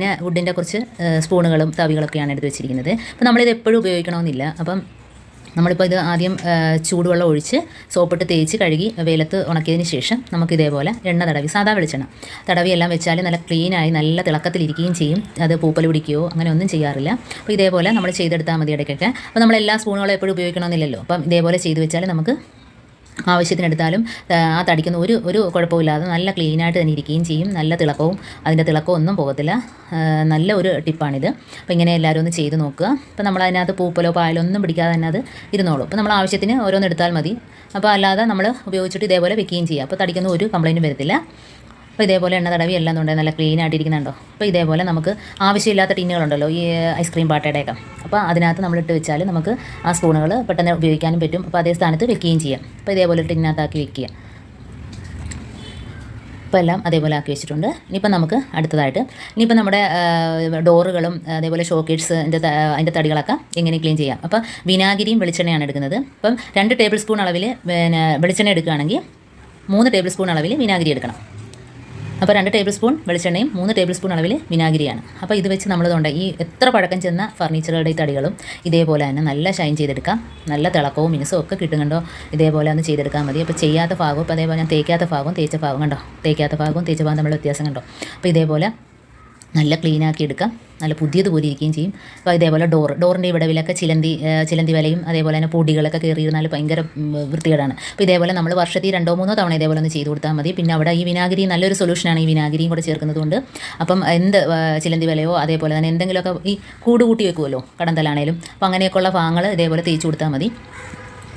ഞാൻ വുഡിൻ്റെ കുറച്ച് സ്പൂണുകളും തവികളൊക്കെയാണ് എടുത്ത് വെച്ചിരിക്കുന്നത്. അപ്പോൾ നമ്മളിത് എപ്പോഴും ഉപയോഗിക്കണമെന്നില്ല. അപ്പം നമ്മളിപ്പോൾ ഇത് ആദ്യം ചൂടുവെള്ളം ഒഴിച്ച് സോപ്പിട്ട് തേച്ച് കഴുകി വെയിലത്ത് ഉണക്കിയതിന് ശേഷം നമുക്കിതേപോലെ എണ്ണ തടവി, സാധാ വെളിച്ചെണ്ണ തടവി എല്ലാം വെച്ചാൽ നല്ല ക്ലീനായി നല്ല തിളക്കത്തിലിരിക്കുകയും ചെയ്യും. അത് പൂപ്പൽ പിടിക്കുകയോ അങ്ങനെ ഒന്നും ചെയ്യാറില്ല. അപ്പോൾ ഇതേപോലെ നമ്മൾ ചെയ്തെടുത്താൽ മതി ഇടയ്ക്കൊക്കെ. അപ്പോൾ നമ്മൾ എല്ലാ സ്പൂണുകളും എപ്പോഴും ഉപയോഗിക്കണമെന്നില്ലല്ലോ. അപ്പം ഇതേപോലെ ചെയ്ത് വെച്ചാൽ നമുക്ക് ആവശ്യത്തിനെടുത്താലും ആ തടിക്കുന്ന ഒരു കുഴപ്പമില്ലാതെ നല്ല ക്ലീനായിട്ട് തന്നെ ഇരിക്കുകയും ചെയ്യും. നല്ല തിളക്കവും അതിൻ്റെ തിളക്കമൊന്നും പോകത്തില്ല. നല്ല ഒരു ടിപ്പാണിത്. അപ്പോൾ ഇങ്ങനെ എല്ലാവരും ഒന്ന് ചെയ്ത് നോക്കുക. അപ്പോൾ നമ്മളതിനകത്ത് പൂപ്പലോ പായലോ ഒന്നും പിടിക്കാതെ തന്നെ അത് ഇരുന്നോളൂ. അപ്പോൾ നമ്മൾ ആവശ്യത്തിന് ഓരോന്ന് എടുത്താൽ മതി. അപ്പോൾ അല്ലാതെ നമ്മൾ ഉപയോഗിച്ചിട്ട് ഇതേപോലെ വെക്കുകയും ചെയ്യുക. അപ്പോൾ തടിക്കുന്ന ഒരു കംപ്ലയിൻറ്റും വരത്തില്ല. അപ്പോൾ ഇതേപോലെ എണ്ണ തടവി എല്ലാം കൊണ്ട് നല്ല ക്ലീൻ ആയിട്ടിരിക്കുന്നുണ്ടോ. അപ്പോൾ ഇതേപോലെ നമുക്ക് ആവശ്യമില്ലാത്ത ടിന്നുകളുണ്ടല്ലോ, ഈ ഐസ്ക്രീം പാട്ടയുടെയൊക്കെ, അപ്പോൾ അതിനകത്ത് നമ്മളിട്ട് വെച്ചാൽ നമുക്ക് ആ സ്പൂണുകൾ പെട്ടെന്ന് ഉപയോഗിക്കാനും പറ്റും. അപ്പോൾ അതേ സ്ഥാനത്ത് വെക്കുകയും ചെയ്യാം. അപ്പോൾ ഇതേപോലെ ടിന്നിനകത്താക്കി വെക്കുക. ഇപ്പോൾ എല്ലാം അതേപോലെ ആക്കി വെച്ചിട്ടുണ്ട്. ഇനിയിപ്പോൾ നമുക്ക് അടുത്തതായിട്ട് ഇനിയിപ്പോൾ നമ്മുടെ ഡോറുകളും അതേപോലെ ഷോക്കേഴ്സ് അതിൻ്റെ തടികളൊക്കെ എങ്ങനെ ക്ലീൻ ചെയ്യാം. അപ്പോൾ വിനാഗിരിയും വെളിച്ചെണ്ണയാണ് എടുക്കുന്നത്. അപ്പം 2 ടേബിൾ സ്പൂൺ അളവിൽ വെളിച്ചെണ്ണ എടുക്കുകയാണെങ്കിൽ 3 ടേബിൾ സ്പൂൺ അളവിൽ വിനാഗിരി എടുക്കണം. അപ്പോൾ 2 ടേബിൾ സ്പൂൺ വെളിച്ചെണ്ണയും 3 ടേബിൾ സ്പൂൺ അളവിൽ വിനാഗിരിയാണ്. അപ്പോൾ ഇത് വെച്ച് നമ്മളിതുകൊണ്ട് ഈ എത്ര പഴക്കം ചെന്ന ഫർണിച്ചറുകളുടെ ഈ തടികളും ഇതേപോലെ തന്നെ നല്ല ഷൈൻ ചെയ്തെടുക്കാം. നല്ല തിളക്കവും മിനുസവും ഒക്കെ കിട്ടുന്നുണ്ടോ, ഇതേപോലെ ഒന്ന് ചെയ്തെടുക്കാൻ മതി. അപ്പോൾ ചെയ്യാത്ത ഭാഗവും ഇപ്പോൾ അതേപോലെ ഞാൻ തേക്കാത്ത ഭാഗവും തേച്ച ഭാഗം കണ്ടോ, തേക്കാത്ത ഭാഗവും തേച്ച ഭാഗം തമ്മിലുള്ള വ്യത്യാസം കണ്ടോ. അപ്പോൾ ഇതേപോലെ നല്ല ക്ലീനാക്കി എടുക്കാം. നല്ല പുതിയതുപോലെ ഇരിക്കുകയും ചെയ്യും. അപ്പോൾ ഇതേപോലെ ഡോറിൻ്റെ വിടവിലൊക്കെ ചിലന്തി വലയും അതേപോലെ തന്നെ പൊടികളൊക്കെ കയറിയിരുന്നാൽ ഭയങ്കര വൃത്തികേടാണ്. അപ്പോൾ ഇതേപോലെ നമ്മൾ വർഷത്തിൽ 2-3 തവണ ഇതേപോലെ ഒന്ന് ചെയ്ത് കൊടുത്താൽ മതി. പിന്നെ അവിടെ ഈ വിനാഗിരി നല്ലൊരു സൊല്യൂഷനാണ്, ഈ വിനാഗിരിയും കൂടെ ചേർക്കുന്നതുകൊണ്ട്. അപ്പം ചിലന്തി വലയോ അതേപോലെ തന്നെ എന്തെങ്കിലുമൊക്കെ ഈ കൂട് കൂട്ടി വെക്കുമല്ലോ, കടന്തലാണേലും, അപ്പോൾ അങ്ങനെയൊക്കെയുള്ള ഭാഗങ്ങൾ ഇതേപോലെ തേച്ച് കൊടുത്താൽ മതി.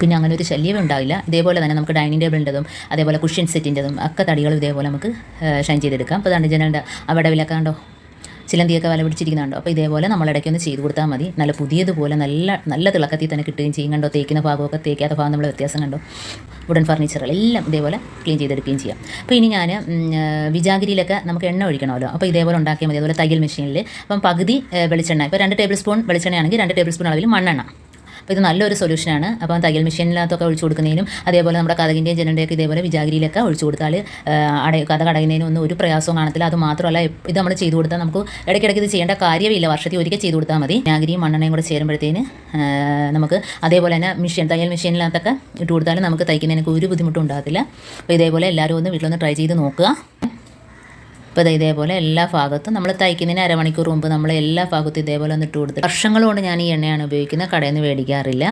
പിന്നെ അങ്ങനെ ഒരു ശല്യമേ ഉണ്ടാവില്ല. ഇതേപോലെ തന്നെ നമുക്ക് ഡൈനിങ് ടേബിളിൻ്റെതും അതേപോലെ കുഷ്യൻ സെറ്റിൻ്റെതും ഒക്കെ തടികളും ഇതേപോലെ നമുക്ക് ഷൈൻ ചെയ്തെടുക്കാം. അപ്പോൾ ദാണ്ട് ജനലിൻ്റെ അവിടെ വിലൊക്കെ കണ്ടോ, ചിലന്തിയൊക്കെ വല പിടിച്ചിരിക്കുന്നുണ്ടോ. അപ്പോൾ ഇതേപോലെ നമ്മളിടയ്ക്കൊന്ന് ചെയ്ത് കൊടുത്താൽ മതി. നല്ല പുതിയതുപോലെ നല്ല തിളക്കത്തിൽ തന്നെ കിട്ടുകയും ചെയ്യും. കണ്ടോ, തേക്കുന്ന ഭാഗമൊക്കെ തേക്കാത്ത ഭാഗം നമ്മൾ വ്യത്യാസം കണ്ടോ. വുഡൻ ഫർണിച്ചറുകളെല്ലാം ഇതേപോലെ ക്ലീൻ ചെയ്തെടുക്കുകയും ചെയ്യാം. അപ്പോൾ ഇനി ഞാൻ വിജാഗിരിയിലൊക്കെ നമുക്ക് എണ്ണ ഒഴിക്കണമല്ലോ. അപ്പോൾ ഇതേപോലെ ഉണ്ടാക്കിയാൽ മതി. അതുപോലെ തയ്യൽ മെഷീനിൽ അപ്പം പകുതി വെളിച്ചെണ്ണ, ഇപ്പോൾ 2 ടേബിൾ സ്പൂൺ വെളിച്ചെണ്ണയാണെങ്കിൽ 2 ടേബിൾ സ്പൂൺ അളവിൽ മണ്ണെണ്ണ. അപ്പോൾ ഇത് നല്ലൊരു സൊല്യൂഷനാണ്. അപ്പം തയ്യൽ മെഷീനിനകത്തൊക്കെ ഒഴിച്ചു കൊടുക്കുന്നതിനും അതേപോലെ നമ്മുടെ കഥകിൻ്റെയും ജനലിൻ്റെയൊക്കെ ഇതേപോലെ വിജാഗിരിയിലൊക്കെ ഒഴിച്ചു കൊടുത്താൽ കഥ കടയുന്നതിനും ഒന്നും ഒരു പ്രയാസവും കാണത്തില്ല. അത് മാത്രമല്ല, ഇത് നമ്മൾ ചെയ്ത് കൊടുത്താൽ നമുക്ക് ഇടയ്ക്കിടയ്ക്ക് ഇത് ചെയ്യേണ്ട കാര്യമില്ല. വർഷത്തിൽ ഒരിക്കൽ ചെയ്ത് കൊടുത്താൽ മതി. വിനാഗിരിയും മണ്ണെണ്ണയും കൂടെ ചേരുമ്പോഴത്തേന് നമുക്ക് അതേപോലെ തന്നെ തയ്യൽ മെഷീനിനകത്തൊക്കെ ഇട്ട് കൊടുത്താലും നമുക്ക് തയ്ക്കുന്നതിനൊക്കെ ഒരു ബുദ്ധിമുട്ടും ഉണ്ടാകത്തില്ല. അപ്പോൾ ഇതേപോലെ എല്ലാവരും ഒന്ന് വീട്ടിലൊന്ന് ട്രൈ ചെയ്ത് നോക്കുക. അപ്പോൾ ഇതേപോലെ എല്ലാ ഭാഗത്തും നമ്മൾ തയ്ക്കുന്നതിന് അരമണിക്കൂർ മുമ്പ് നമ്മൾ എല്ലാ ഭാഗത്തും ഇതേപോലെ ഒന്ന് ഇട്ട് കൊടുത്ത് വർഷങ്ങൾ കൊണ്ട് ഞാൻ ഈ എണ്ണയാണ് ഉപയോഗിക്കുന്നത്. കടയിൽ നിന്ന് മേടിക്കാറില്ല.